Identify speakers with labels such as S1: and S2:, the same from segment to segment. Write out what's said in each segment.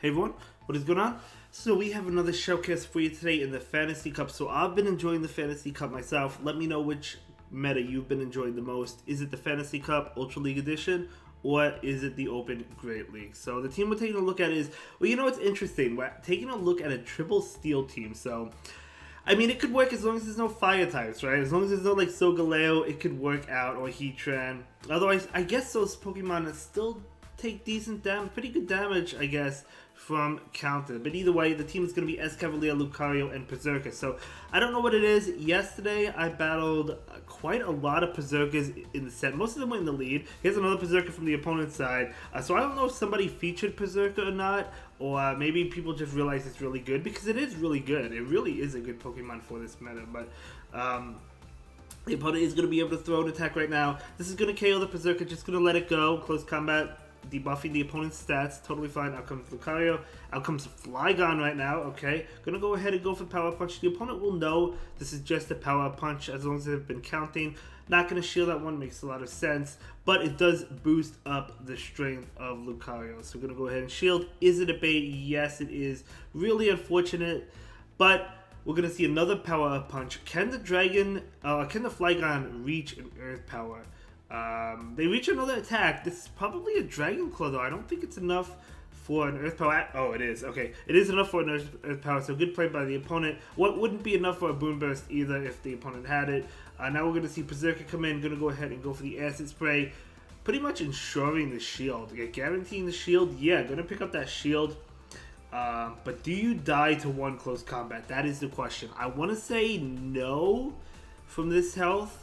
S1: Hey everyone, what is going on? So we have another showcase for you today in the Fantasy Cup. So I've been enjoying the Fantasy Cup myself. Let me know which meta you've been enjoying the most. Is it the Fantasy Cup Ultra League Edition, or is it the Open Great League? So the team we're taking a look at is, well, you know what's interesting? We're taking a look at a triple steel team. So, I mean, it could work as long as there's no fire types, right? As long as there's no, like, Solgaleo, it could work out, or Heatran. Otherwise, I guess those Pokemon that still take decent damage, pretty good damage, I guess, from counter. But either way, the team is going to be Escavalier, Lucario, and Perrserker. So I don't know what it is. Yesterday, I battled quite a lot of Perrserkers in the set. Most of them were in the lead. Here's another Perrserker from the opponent's side. So I don't know if somebody featured Perrserker or not, or maybe people just realize it's really good, because it is really good. It really is a good Pokemon for this meta. But the opponent is going to be able to throw an attack right now. This is going to KO the Perrserker, just going to let it go. Close combat. Debuffing the opponent's stats, totally fine. Out comes Lucario. Out comes Flygon right now. Okay, gonna go ahead and go for Power Punch. The opponent will know this is just a Power Punch as long as they've been counting. Not gonna shield that one, makes a lot of sense, but it does boost up the strength of Lucario. So we're gonna go ahead and shield. Is it a bait? Yes, it is. Really unfortunate, but we're gonna see another Power Punch. Can the Flygon reach an Earth Power? They reach another attack. This is probably a Dragon Claw, though. I don't think it's enough for an Earth Power. Oh, it is. Okay, it is enough for an Earth Power, so good play by the opponent. What wouldn't be enough for a Boom Burst either if the opponent had it. Now we're going to see Perrserker come in. Going to go ahead and go for the Acid Spray. Pretty much ensuring the shield. Yeah, guaranteeing the shield. Yeah, going to pick up that shield. But do you die to one close combat? That is the question. I want to say no from this health.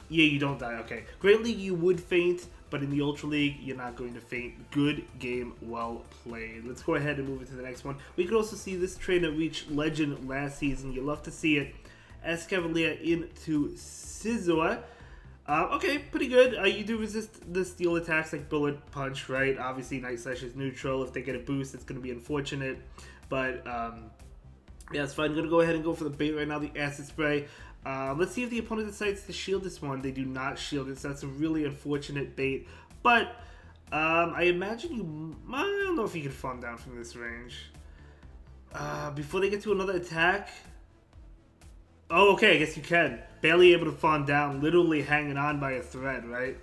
S1: Yeah, you don't die. Okay. Great League, you would faint, but in the Ultra League, you're not going to faint. Good game, well played. Let's go ahead and move into the next one. We could also see this trainer reach Legend last season. You love to see it. Escavalier into Sizzler. Okay, pretty good. You do resist the steel attacks like Bullet Punch, right? Obviously, Night Slash is neutral. If they get a boost, it's going to be unfortunate. But, yeah, it's fine. I'm going to go ahead and go for the bait right now, the Acid Spray. Let's see if the opponent decides to shield this one. They do not shield it, so that's a really unfortunate bait. But I imagine you... I don't know if you can farm down from this range. Before they get to another attack... Oh, okay, I guess you can. Barely able to farm down, literally hanging on by a thread, right?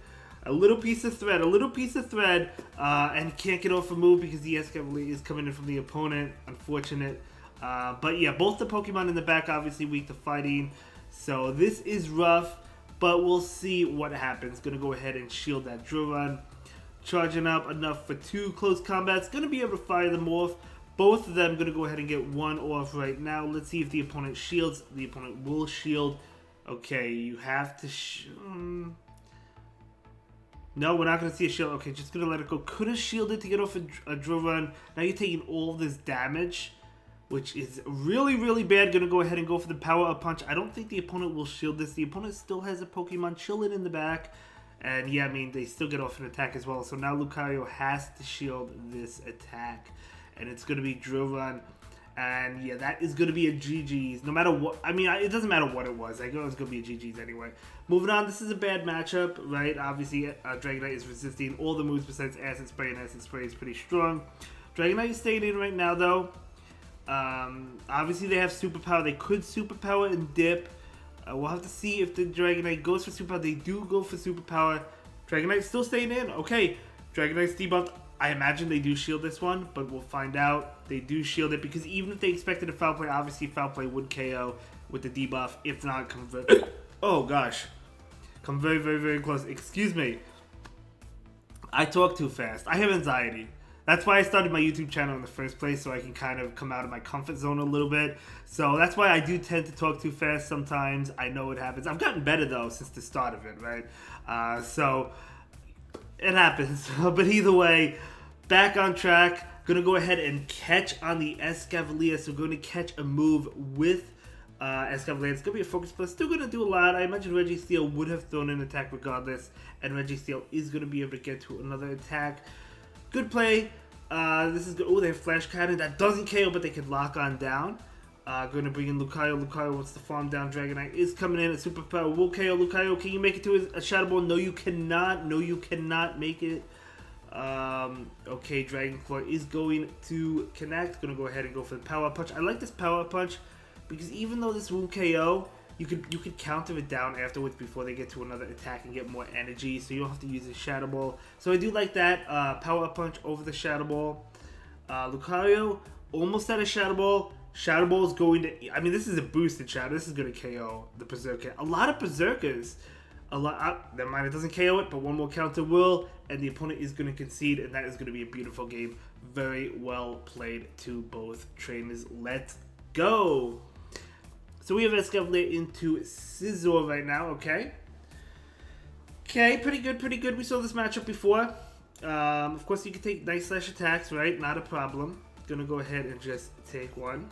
S1: A little piece of thread, and can't get off a move because the Escavalier is coming in from the opponent. Unfortunate. But yeah, both the Pokemon in the back obviously weak to fighting. So this is rough, but we'll see what happens. Gonna go ahead and shield that drill run. Charging up enough for 2 close combats. Gonna be able to fire them off. Both of them gonna go ahead and get 1 off right now. Let's see if the opponent shields. The opponent will shield. Okay, you have to... No, we're not gonna see a shield. Okay, just gonna let it go. Could have shielded to get off a drill run. Now you're taking all this damage, which is really, really bad. Gonna go ahead and go for the Power-Up Punch. I don't think the opponent will shield this. The opponent still has a Pokemon chilling in the back. And yeah, I mean, they still get off an attack as well. So now Lucario has to shield this attack. And it's gonna be Drill Run. And yeah, that is gonna be a GG's. No matter what, I mean, it doesn't matter what it was. I know it's gonna be a GG's anyway. Moving on, this is a bad matchup, right? Obviously, Dragonite is resisting all the moves besides Acid Spray, and Acid Spray is pretty strong. Dragonite is staying in right now, though. Obviously they have superpower. They could superpower and dip. We'll have to see if the Dragonite goes for superpower. They do go for superpower. Dragonite's still staying in. Okay, Dragonite's debuffed. I imagine they do shield this one, but we'll find out. They do shield it because even if they expected a foul play, obviously foul play would KO with the debuff. If not, come very... oh gosh, come very, very, very close. Excuse me. I talk too fast. I have anxiety. That's why I started my YouTube channel in the first place, so I can kind of come out of my comfort zone a little bit. So that's why I do tend to talk too fast sometimes. I know it happens. I've gotten better, though, since the start of it, right? So it happens. But either way, back on track. Going to go ahead and catch on the Escavalier. So going to catch a move with Escavalier. It's going to be a focus plus. Still going to do a lot. I imagine Registeel would have thrown an attack regardless. And Registeel is going to be able to get to another attack. Good play. This is good. Oh, they have Flash Cannon. That doesn't KO, but they can lock on down. Going to bring in Lucario. Lucario wants to farm down. Dragonite is coming in. A superpower will KO Lucario. Can you make it to a Shadow Ball? No, you cannot. No, you cannot make it. Okay, Dragon Claw is going to connect. Gonna go ahead and go for the Power Punch. I like this Power Punch because even though this won't KO, you could counter it down afterwards before they get to another attack and get more energy, so you don't have to use a Shadow Ball. So I do like that Power Punch over the Shadow Ball. Lucario almost had a Shadow Ball. Shadow Ball is going to... I mean, this is a boosted Shadow. This is going to KO the Perrserker. A lot of Perrserkers. Never mind, it doesn't KO it, but one more counter will, and the opponent is going to concede, and that is going to be a beautiful game. Very well played to both trainers. Let's go! So we have Escavalier into Sizzler right now, okay? Okay, pretty good, pretty good. We saw this matchup before. Of course, you can take Night Slash attacks, right? Not a problem. Gonna go ahead and just take one.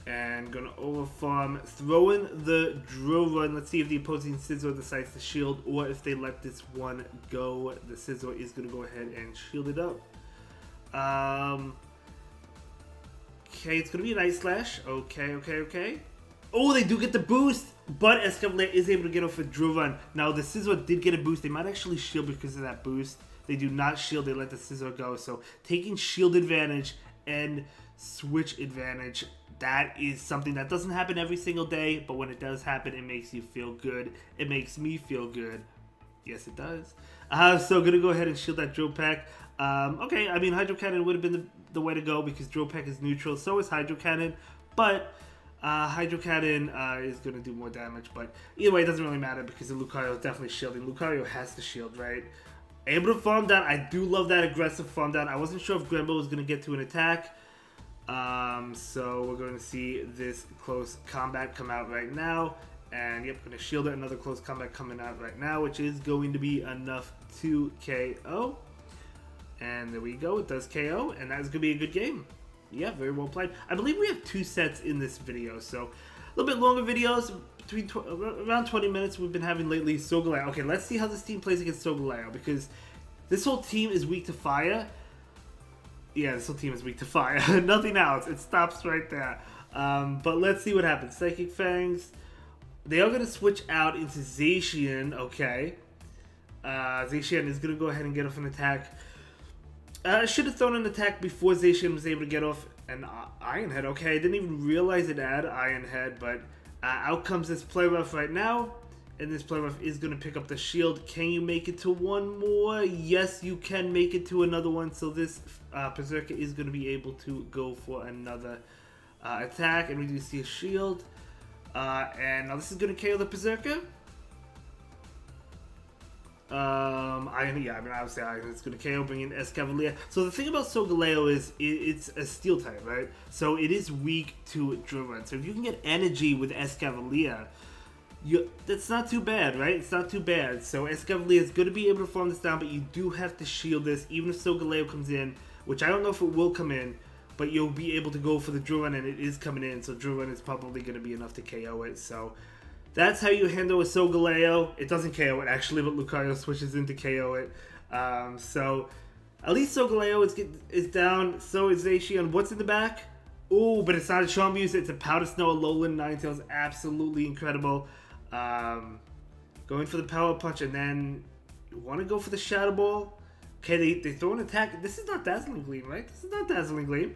S1: And gonna overfarm, throw in the Drill Run. Let's see if the opposing Sizzler decides to shield, or if they let this one go. The Sizzler is gonna go ahead and shield it up. Okay, it's gonna be a Night Slash. Okay, okay, okay. Oh, they do get the boost, but Escavalier is able to get off a Drill Run. Now, the Sizzler did get a boost. They might actually shield because of that boost. They do not shield, they let the Sizzler go. So, taking shield advantage and switch advantage, that is something that doesn't happen every single day, but when it does happen, it makes you feel good. It makes me feel good. Yes, it does. So, gonna go ahead and shield that Drill Peck. Okay, I mean, Hydro Cannon would have been the way to go because Drill Peck is neutral. So is Hydro Cannon, but Hydro Cannon is going to do more damage. But either way, it doesn't really matter because the Lucario is definitely shielding. Lucario has to shield, right? Able to farm down. I do love that aggressive farm down. I wasn't sure if Grenbo was going to get to an attack. So we're going to see this close combat come out right now. And yep, going to shield it. Another close combat coming out right now, which is going to be enough to KO. And there we go, it does KO, and that's going to be a good game. Yeah, very well played. I believe we have 2 sets in this video, so a little bit longer videos, between around 20 minutes we've been having lately. Solgaleo. Okay, let's see how this team plays against Solgaleo, because this whole team is weak to fire. Yeah, this whole team is weak to fire. Nothing else. It stops right there. But let's see what happens. Psychic Fangs. They are going to switch out into Zacian, okay. Zacian is going to go ahead and get off an attack. I should have thrown an attack before Zacian was able to get off an Iron Head. Okay, I didn't even realize it had Iron Head, but out comes this Play Rough right now, and this Play Rough is going to pick up the shield. Can you make it to one more? Yes, you can make it to another one, so this Perrserker is going to be able to go for another attack, and we do see a shield. And now this is going to KO the Perrserker. Obviously it's going to KO, bring in Escavalier. So the thing about Solgaleo is it's a Steel type, right? So it is weak to Drill Run. So if you can get energy with Escavalier, that's not too bad, right? It's not too bad. So Escavalier is going to be able to farm this down, but you do have to shield this, even if Solgaleo comes in, which I don't know if it will come in, but you'll be able to go for the Drill Run, and it is coming in, so Drill Run is probably going to be enough to KO it. So that's how you handle a Solgaleo. It doesn't KO it, actually, but Lucario switches in to KO it. So at least Solgaleo is down. So is Zacian. What's in the back? Oh, but it's not a Charmuse. It's a Powder Snow, a Alolan Ninetales. Absolutely incredible. Going for the Power Punch, and then you want to go for the Shadow Ball. Okay, they throw an attack. This is not Dazzling Gleam, right? This is not Dazzling Gleam.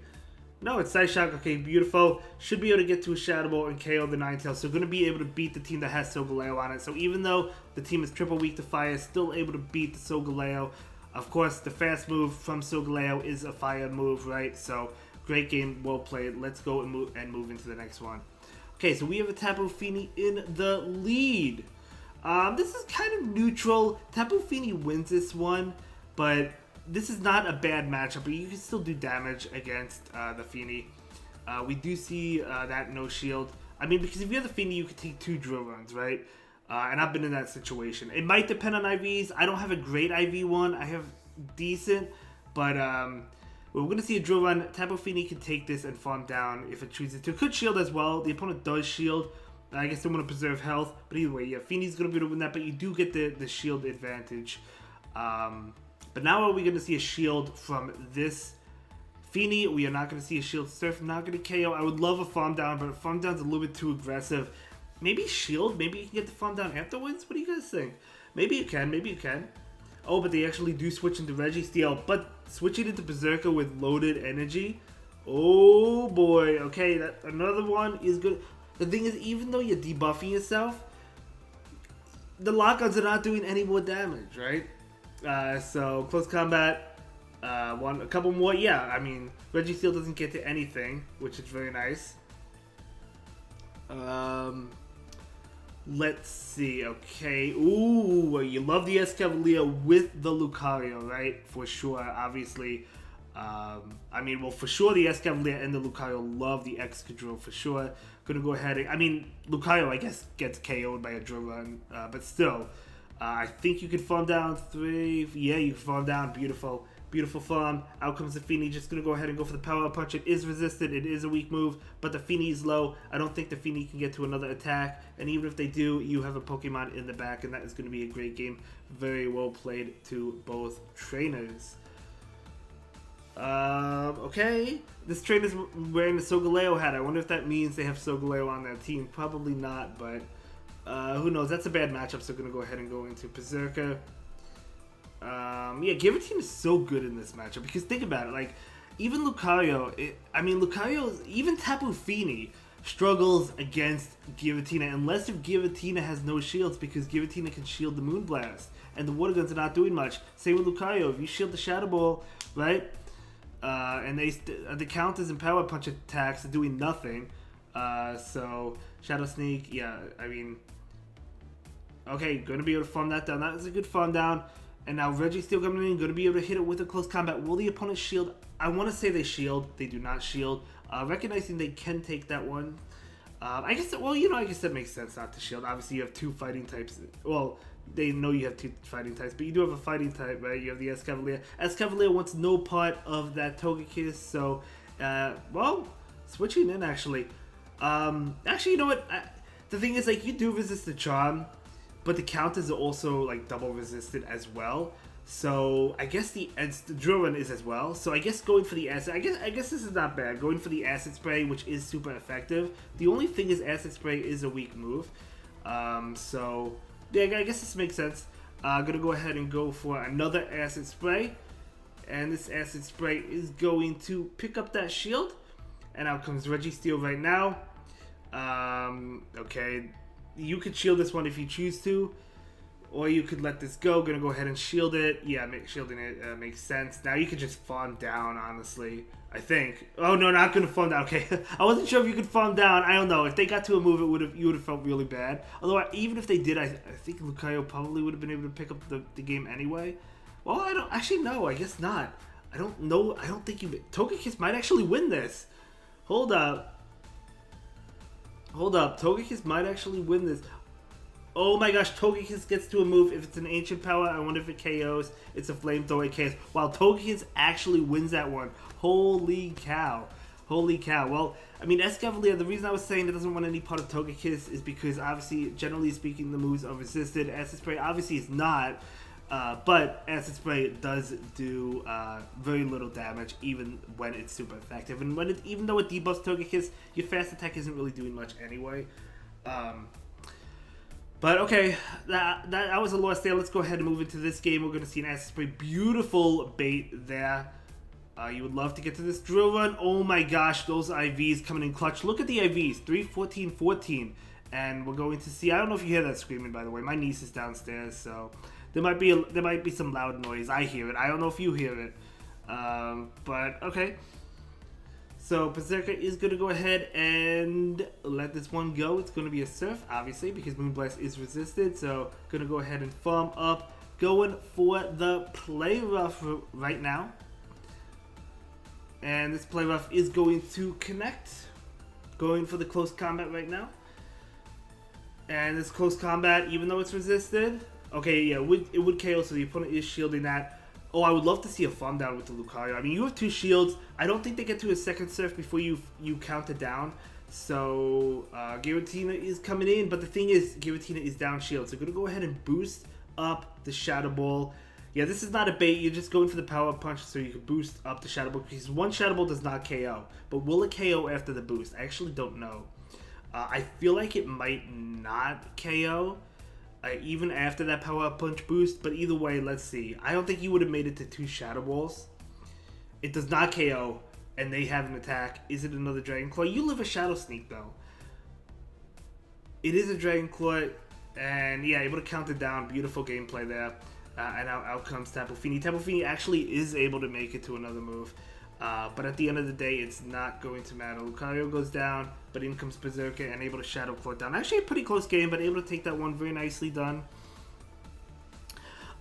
S1: No, it's Side Shock. Okay, beautiful. Should be able to get to a Shadow Ball and KO the Ninetales. So going to be able to beat the team that has Solgaleo on it. So even though the team is triple weak to fire, still able to beat the Solgaleo. Of course, the fast move from Solgaleo is a fire move, right? So great game, well played. Let's go and move into the next one. Okay, so we have a Tapu Fini in the lead. This is kind of neutral. Tapu Fini wins this one, but this is not a bad matchup, but you can still do damage against the Fini. We do see that no shield. I mean, because if you have the Fini, you can take 2 Drill Runs, right? And I've been in that situation. It might depend on IVs. I don't have a great IV one. I have decent, but we're going to see a Drill Run. Tapu Fini can take this and farm down if it chooses to. It could shield as well. The opponent does shield. I guess they want to preserve health. But either way, yeah, Fini's going to be able to win that, but you do get the shield advantage. But now are we going to see a shield from this Fini? We are not going to see a shield Surf. Not going to KO. I would love a farm down, but a farm down's a little bit too aggressive. Maybe shield. Maybe you can get the farm down afterwards. What do you guys think? Maybe you can. Maybe you can. Oh, but they actually do switch into Registeel. But switching into Perrserker with loaded energy. Oh boy. Okay, that another one is good. The thing is, even though you're debuffing yourself, the lock-ons are not doing any more damage, right? So close combat. A couple more. Yeah, I mean, Registeel doesn't get to anything, which is very nice. Let's see. Okay. Ooh, you love the Escavalier with the Lucario, right? For sure. Obviously. I mean, well, for sure the Escavalier and the Lucario love the Excadrill for sure. Gonna go ahead and, I mean, Lucario, I guess, gets KO'd by a drill run, but still, I think you could farm down 3. Yeah, you can farm down. Beautiful. Beautiful farm. Out comes the Feeny. Just going to go ahead and go for the Power Punch. It is resisted. It is a weak move, but the Feeny is low. I don't think the Feeny can get to another attack, and even if they do, you have a Pokemon in the back, and that is going to be a great game. Very well played to both trainers. Okay. This trainer's wearing the Solgaleo hat. I wonder if that means they have Solgaleo on their team. Probably not, but who knows? That's a bad matchup, so I'm going to go ahead and go into Perrserker. Yeah, Giratina is so good in this matchup because think about it, like, even Lucario, even Tapu Fini struggles against Giratina unless if Giratina has no shields because Giratina can shield the Moonblast and the Water Guns are not doing much. Same with Lucario, if you shield the Shadow Ball, right, and the counters and Power Punch attacks are doing nothing, so Shadow Sneak, yeah, I mean, okay, going to be able to farm that down. That is a good farm down. And now Registeel coming in, going to be able to hit it with a close combat. Will the opponent shield? I want to say they shield. They do not shield. Recognizing they can take that one. I guess, well, you know, I guess that makes sense not to shield. Obviously, you have 2 fighting types. Well, they know you have 2 fighting types, but you do have a fighting type, right? You have the Escavalier. Escavalier wants no part of that Togekiss, so, well, switching in, actually. Actually, you know what? The thing is, like, you do resist the Charm, but the counters are also like double resisted as well. So I guess the drill run is as well. So I guess going for the acid, I guess this is not bad. Going for the acid spray, which is super effective. The only thing is acid spray is a weak move. So yeah, I guess this makes sense. Gonna go ahead and go for another acid spray, and this acid spray is going to pick up that shield. And out comes Registeel right now. Okay. You could shield this one if you choose to, or you could let this go. Gonna go ahead and shield it. Yeah, shielding it makes sense. Now you could just farm down, honestly. I think. Oh no, not gonna farm down. Okay, I wasn't sure if you could farm down. I don't know. If they got to a move, you would have felt really bad. Although even if they did, I think Lucario probably would have been able to pick up the game anyway. Well, I don't actually know. I guess not. I don't know. I don't think Togekiss might actually win this. Hold up. Hold up, Togekiss might actually win this. Oh my gosh, Togekiss gets to a move. If it's an Ancient Power, I wonder if it KOs. It's a Flamethrower, it KOs. Wow, Togekiss actually wins that one. Holy cow. Holy cow. Well, I mean, Escavalier, the reason I was saying it doesn't want any part of Togekiss is because, obviously, generally speaking, the moves are resisted. Acid Spray obviously is not, but Acid Spray does do very little damage, even when it's super effective. And even though it debuffs Togekiss, your fast attack isn't really doing much anyway. But okay, that was a loss there. Let's go ahead and move into this game. We're going to see an Acid Spray. Beautiful bait there. You would love to get to this drill run. Oh my gosh, those IVs coming in clutch. Look at the IVs, 3, 14, 14. And we're going to see, I don't know if you hear that screaming, by the way. My niece is downstairs, so there might be some loud noise. I hear it. I don't know if you hear it. But okay. So Perrserker is going to go ahead and let this one go. It's going to be a Surf, obviously, because Moonblast is resisted. So going to go ahead and farm up. Going for the Play Rough right now. And this Play Rough is going to connect. Going for the Close Combat right now. And this Close Combat, even though it's resisted, okay, yeah, it would KO, so the opponent is shielding that. Oh, I would love to see a farm down with the Lucario. I mean, you have 2 shields. I don't think they get to a second Surf before you count it down. So, Giratina is coming in, but the thing is, Giratina is down shield. So, going to go ahead and boost up the Shadow Ball. Yeah, this is not a bait. You're just going for the Power Punch so you can boost up the Shadow Ball. Because one Shadow Ball does not KO. But will it KO after the boost? I actually don't know. I feel like it might not KO. even after that power-up punch boost. But either way, let's see. I don't think you would have made it to 2 Shadow Balls. It does not KO, and they have an attack. Is it another Dragon Claw? You live a Shadow Sneak, though. It is a Dragon Claw, and yeah, able to count it down. Beautiful gameplay there. And out comes Tapu Fini. Tapu Fini actually is able to make it to another move. But at the end of the day, it's not going to matter. Lucario goes down, but in comes Perrserker and able to Shadow Claw down. Actually a pretty close game, but able to take that one very nicely done.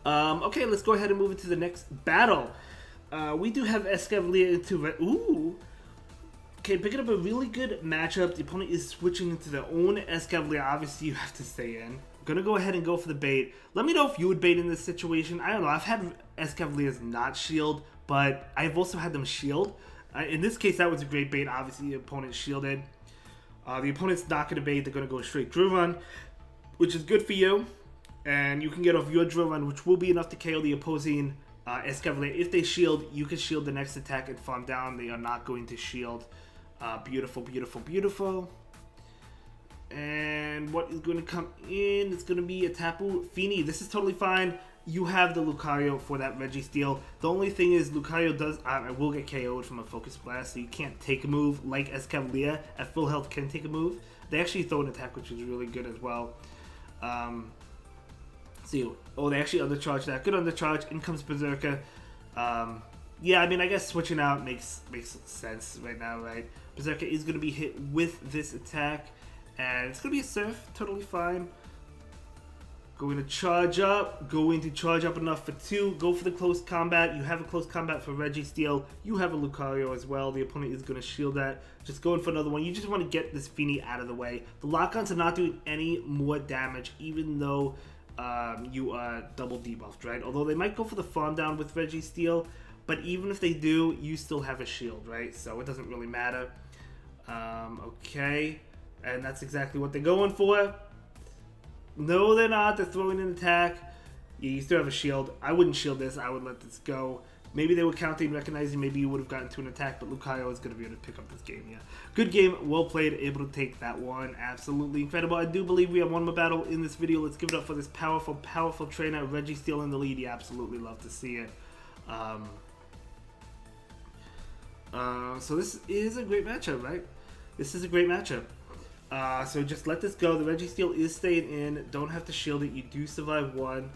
S1: Okay, let's go ahead and move into the next battle. We do have Escavalier into... Ooh! Okay, picking up a really good matchup. The opponent is switching into their own Escavalier. Obviously, you have to stay in. Gonna go ahead and go for the bait. Let me know if you would bait in this situation. I don't know. I've had Escavaliers not shield, but I've also had them shield. In this case, that was a great bait. Obviously, the opponent shielded. The opponent's not going to bait. They're going to go straight drill run, which is good for you. And you can get off your drill run, which will be enough to KO the opposing Escavalier. If they shield, you can shield the next attack and farm down. They are not going to shield. Beautiful, beautiful, beautiful. And what is going to come in? It's going to be a Tapu Fini. This is totally fine. You have the Lucario for that Registeel. The only thing is Lucario will get KO'd from a Focus Blast, so you can't take a move like Escavalier at full health can take a move. They actually throw an attack, which is really good as well. They actually undercharge that. Good undercharge. In comes Perrserker. Yeah, I mean, I guess switching out makes sense right now, right? Perrserker is going to be hit with this attack, and it's going to be a Surf. Totally fine. Going to charge up enough for 2. Go for the close combat. You have a close combat for Registeel. You have a Lucario as well. The opponent is going to shield that. Just going for another one. You just want to get this Fini out of the way. The lock-ons are not doing any more damage, even though you are double debuffed, right? Although they might go for the farm down with Registeel, but even if they do, you still have a shield, right? So it doesn't really matter. Okay. And that's exactly what they're going for. No, they're not. They're throwing an attack. Yeah, you still have a shield. I wouldn't shield this. I would let this go. Maybe they were counting, recognizing maybe you would have gotten to an attack, but Lucario is going to be able to pick up this game, yeah. Good game. Well played. Able to take that one. Absolutely incredible. I do believe we have one more battle in this video. Let's give it up for this powerful, powerful trainer. Registeel in the lead. You absolutely love to see it. So this is a great matchup, right? This is a great matchup. So just let this go. The Registeel is staying in. Don't have to shield it. You do survive 1.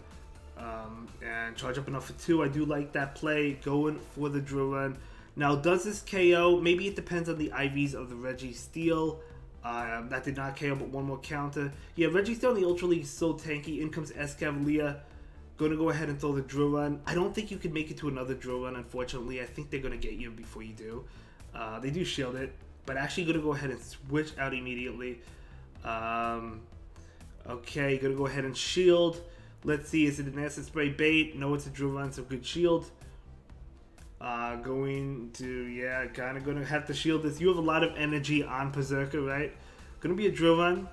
S1: And charge up enough for 2. I do like that play. Going for the drill run. Now, does this KO? Maybe it depends on the IVs of the Registeel. That did not KO, but one more counter. Yeah, Registeel in the Ultra League is so tanky. In comes Escavalier. Going to go ahead and throw the drill run. I don't think you can make it to another drill run, unfortunately. I think they're going to get you before you do. They do shield it. But actually going to go ahead and switch out immediately. Okay, going to go ahead and shield. Let's see, is it an acid spray bait? No, it's a drill run, so good shield. Kind of going to have to shield this. You have a lot of energy on Perrserker, right? Going to be a drill run.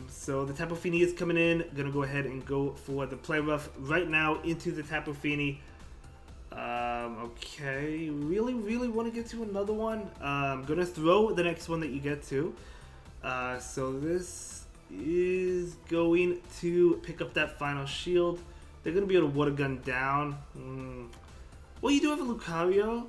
S1: So the Tapu Fini is coming in. Going to go ahead and go for the play rough right now into the Tapu Fini. Okay, really want to get to another one. I'm going to throw the next one that you get to. So this is going to pick up that final shield. They're going to be able to water gun down. Well, you do have a Lucario.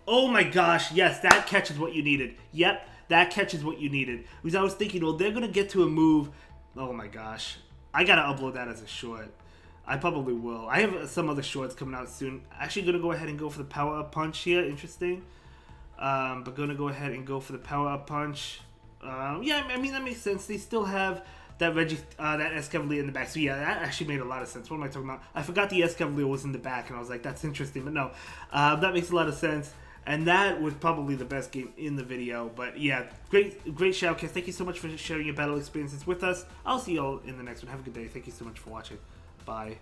S1: Oh my gosh, yes, that catches what you needed. Yep, that catches what you needed. Because I was thinking, well, they're going to get to a move. Oh my gosh. I got to upload that as a short. I probably will. I have some other shorts coming out soon. Actually going to go ahead and go for the power-up punch here. Interesting. But going to go ahead and go for the power-up punch. Yeah, I mean, that makes sense. They still have that that Escavalier in the back. So yeah, that actually made a lot of sense. What am I talking about? I forgot the Escavalier was in the back, and I was like, that's interesting. But no, that makes a lot of sense. And that was probably the best game in the video. But yeah, great shoutcast. Thank you so much for sharing your battle experiences with us. I'll see you all in the next one. Have a good day. Thank you so much for watching. Bye.